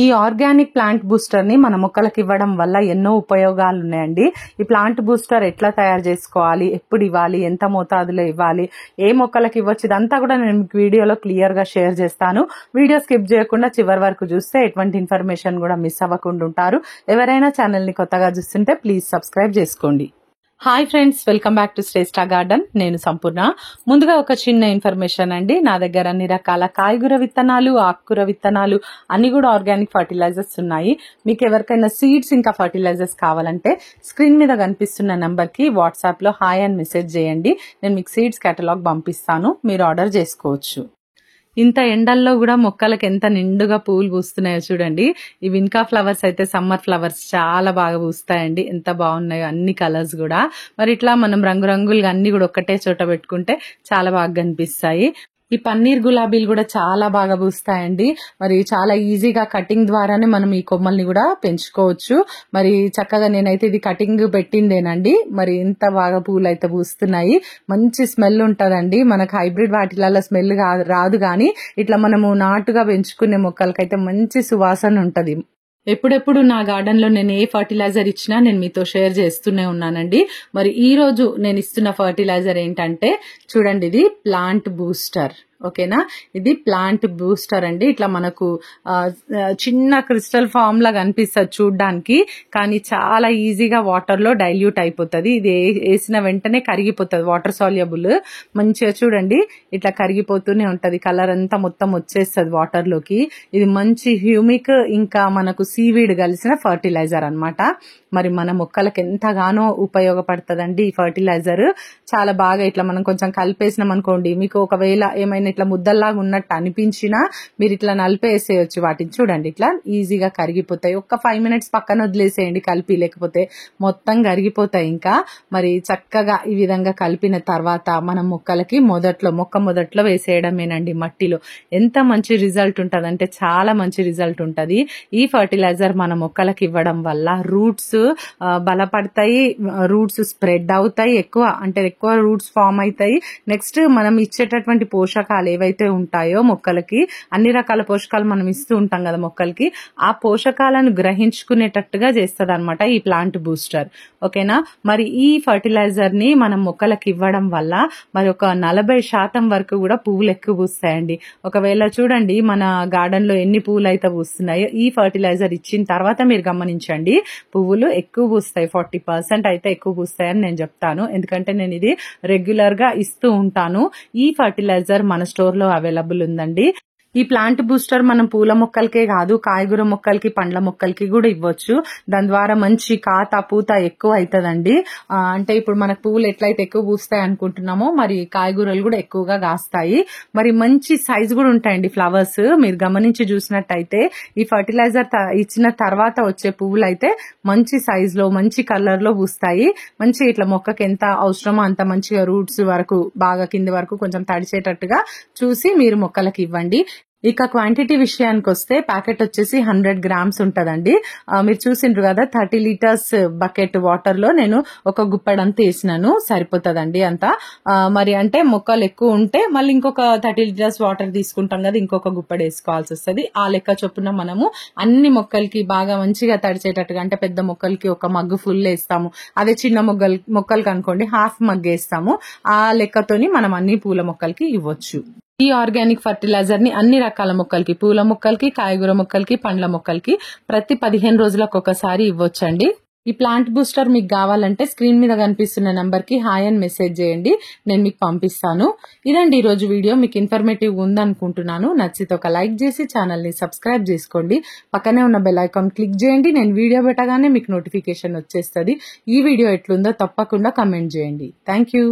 ఈ organic plant booster ని మన మొక్కలకు ఇవ్వడం వల్ల ఎన్నో ఉపయోగాలు ఉన్నాయండి. ఈ ప్లాంట్ బూస్టర్ ఎట్లా తయారు చేసుకోవాలి, ఎప్పుడు ఇవ్వాలి, ఎంత మోతాదులో ఇవ్వాలి, ఏ మొక్కలకు ఇవ్వచ్చు, ఇదంతా కూడా నేను మీకు వీడియోలో క్లియర్ గా షేర్ చేస్తాను. వీడియో స్కిప్ చేయకుండా చివరి వరకు చూస్తే ఎటువంటి ఇన్ఫర్మేషన్ కూడా మిస్ అవ్వకుండా ఉంటారు. ఎవరైనా ఛానల్ ని కొత్తగా చూస్తుంటే ప్లీజ్ సబ్స్క్రైబ్ చేసుకోండి. Hi friends, welcome back to Shreshtha garden. నేను సంపూర్ణ. ముందుగా ఒక చిన్న ఇన్ఫర్మేషన్ అండి. నా దగ్గర అన్ని రకాల కాయగూర విత్తనాలు, ఆకుకూర విత్తనాలు అన్ని కూడా ఆర్గానిక్ ఫర్టిలైజర్స్ ఉన్నాయి. మీకు ఎవరికైనా సీడ్స్ ఇంకా ఫర్టిలైజర్స్ కావాలంటే స్క్రీన్ మీద కనిపిస్తున్న నెంబర్ కి వాట్సాప్ లో హాయ్ అని మెసేజ్ చేయండి. నేను మీకు సీడ్స్ కేటలాగ్ పంపిస్తాను, మీరు ఆర్డర్ చేసుకోవచ్చు. ఇంత ఎండల్లో కూడా మొక్కలకు ఎంత నిండుగా పూలు పూస్తున్నాయో చూడండి. ఈ విన్కా ఫ్లవర్స్ అయితే సమ్మర్ ఫ్లవర్స్ చాలా బాగా పూస్తాయండి. ఎంత బాగున్నాయో అన్ని కలర్స్ కూడా. మరి ఇట్లా మనం రంగురంగులుగా అన్ని కూడా ఒక్కటే చోట పెట్టుకుంటే చాలా బాగా కనిపిస్తాయి. ఈ పన్నీర్ గులాబీలు కూడా చాలా బాగా పూస్తాయండి. మరి చాలా ఈజీగా కటింగ్ ద్వారానే మనం ఈ కొమ్మల్ని కూడా పెంచుకోవచ్చు. మరి చక్కగా నేనైతే ఇది కటింగ్ పెట్టిందేనండి. మరి ఇంత బాగా పూలు అయితే పూస్తున్నాయి. మంచి స్మెల్ ఉంటదండి. మనకు హైబ్రిడ్ వాటిలలో స్మెల్ రాదు, కానీ ఇట్లా మనము నాటుగా పెంచుకునే మొక్కలకైతే మంచి సువాసన ఉంటది. ఎప్పుడెప్పుడు నా గార్డెన్ లో నేను ఏ ఫర్టిలైజర్ ఇచ్చినా నేను మీతో షేర్ చేస్తూనే ఉన్నానండి. మరి ఈ రోజు నేను ఇస్తున్న ఫర్టిలైజర్ ఏంటంటే చూడండి, ఇది ప్లాంట్ బూస్టర్. ఓకేనా, ఇది ప్లాంట్ బూస్టర్ అండి. ఇట్లా మనకు చిన్న క్రిస్టల్ ఫామ్ లాగా అనిపిస్తుంది చూడ్డానికి, కానీ చాలా ఈజీగా వాటర్ లో డైల్యూట్ అయిపోతుంది. ఇది వేసిన వెంటనే కరిగిపోతుంది, వాటర్ సాల్యుబుల్. మంచిగా చూడండి ఇట్లా కరిగిపోతూనే ఉంటది, కలర్ అంతా మొత్తం వచ్చేస్తుంది వాటర్ లోకి. ఇది మంచి హ్యూమిక్ ఇంకా మనకు సీవీడ్ కలిసిన ఫర్టిలైజర్ అన్నమాట. మరి మన మొక్కలకు ఎంతగానో ఉపయోగపడుతుందండి ఈ ఫర్టిలైజర్. చాలా బాగా ఇట్లా మనం కొంచెం కలిపేసినాం అనుకోండి, మీకు ఒకవేళ ఏమైనా ఇట్లా ముద్దల్లాగా ఉన్నట్టు అనిపించినా మీరు ఇట్లా నలిపేసేయచ్చు వాటిని. చూడండి ఇట్లా ఈజీగా కరిగిపోతాయి. ఒక్క 5 minutes పక్కన వదిలేసేయండి కలిపి, లేకపోతే మొత్తం కరిగిపోతాయి. ఇంకా మరి చక్కగా ఈ విధంగా కలిపిన తర్వాత మనం మొక్కలకి మొక్క మొదట్లో వేసేయడమేనండి మట్టిలో. ఎంత మంచి రిజల్ట్ ఉంటుంది అంటే చాలా మంచి రిజల్ట్ ఉంటుంది. ఈ ఫర్టిలైజర్ మన మొక్కలకి ఇవ్వడం వల్ల రూట్స్ బలపడతాయి, రూట్స్ స్ప్రెడ్ అవుతాయి, ఎక్కువ రూట్స్ ఫామ్ అవుతాయి. నెక్స్ట్ మనం ఇచ్చేటటువంటి పోషకాలు ఏవైతే ఉంటాయో మొక్కలకి, అన్ని రకాల పోషకాలు మనం ఇస్తూ ఉంటాం కదా మొక్కలకి, ఆ పోషకాలను గ్రహించుకునేటట్టుగా చేస్తుంది అనమాట ఈ ప్లాంట్ బూస్టర్. ఓకేనా, మరి ఈ ఫర్టిలైజర్ ని మనం మొక్కలకి ఇవ్వడం వల్ల మరి ఒక 40% వరకు కూడా పువ్వులు ఎక్కువ పూస్తాయండి. ఒకవేళ చూడండి మన గార్డెన్ లో ఎన్ని పువ్వులు అయితే పూస్తున్నాయో ఈ ఫర్టిలైజర్ ఇచ్చిన తర్వాత మీరు గమనించండి, పువ్వులు ఎక్కువ పూస్తాయి. 40% అయితే ఎక్కువ పూస్తాయని నేను చెప్తాను, ఎందుకంటే నేను ఇది రెగ్యులర్ గా ఇస్తూ ఉంటాను. ఈ ఫర్టిలైజర్ మన స్టోర్ లో అవైలబుల్ ఉందండి. ఈ ప్లాంట్ బూస్టర్ మనం పూల మొక్కలకే కాదు, కాయగూర మొక్కలకి, పండ్ల మొక్కలకి కూడా ఇవ్వచ్చు. దాని ద్వారా మంచి పూత ఎక్కువ అవుతుందండి. అంటే ఇప్పుడు మనకు పువ్వులు ఎట్లయితే ఎక్కువ పూస్తాయి అనుకుంటున్నామో, మరి కాయగూరలు కూడా ఎక్కువగా కాస్తాయి. మరి మంచి సైజ్ కూడా ఉంటాయండి ఫ్లవర్స్. మీరు గమనించి చూసినట్టయితే ఈ ఫర్టిలైజర్ ఇచ్చిన తర్వాత వచ్చే పువ్వులు అయితే మంచి సైజ్ లో, మంచి కలర్ లో పూస్తాయి. మంచి ఇట్లా మొక్కకి ఎంత అవసరమో అంత మంచిగా రూట్స్ వరకు బాగా కింది వరకు కొంచెం తడిచేటట్టుగా చూసి మీరు మొక్కలకి ఇవ్వండి. ఇక క్వాంటిటీ విషయానికి వస్తే ప్యాకెట్ వచ్చేసి 100 grams ఉంటదండి. మీరు చూసిండ్రు కదా, 30 liters బకెట్ వాటర్ లో నేను ఒక గుప్పెడంతా వేసినాను, సరిపోతుందండి అంతా. మరి అంటే మొక్కలు ఎక్కువ ఉంటే మళ్ళీ ఇంకొక 30 liters వాటర్ తీసుకుంటాం కదా, ఇంకొక గుప్పెడు వేసుకోవాల్సి వస్తుంది. ఆ లెక్క చొప్పున మనము అన్ని మొక్కలకి బాగా మంచిగా తడిచేటట్టుగా, అంటే పెద్ద మొక్కలకి ఒక మగ్గు ఫుల్ వేస్తాము, అదే చిన్న మొక్కలకి అనుకోండి హాఫ్ మగ్గు వేస్తాము. ఆ లెక్కతోని మనం అన్ని పూల మొక్కలకి ఇవ్వచ్చు. ఈ ఆర్గానిక్ ఫర్టిలైజర్ ని అన్ని రకాల మొక్కలకి, పూల మొక్కలకి, కాయగూర మొక్కలకి, పండ్ల మొక్కలకి ప్రతి 15 రోజులకు ఒకసారి ఇవ్వచ్చండి. ఈ ప్లాంట్ బూస్టర్ మీకు కావాలంటే స్క్రీన్ మీద కనిపిస్తున్న నంబర్ కి హాయ్ అని మెసేజ్ చేయండి, నేను మీకు పంపిస్తాను. ఇదండి ఈ రోజు వీడియో. మీకు ఇన్ఫర్మేటివ్ ఉందనుకుంటున్నాను. నచ్చితే ఒక లైక్ చేసి ఛానల్ ని సబ్స్క్రైబ్ చేసుకోండి. పక్కనే ఉన్న బెల్ ఐకాన్ క్లిక్ చేయండి. నేను వీడియో పెట్టగానే మీకు నోటిఫికేషన్ వచ్చేస్తుంది. ఈ వీడియో ఎట్లుందో తప్పకుండా కమెంట్ చేయండి. Thank you.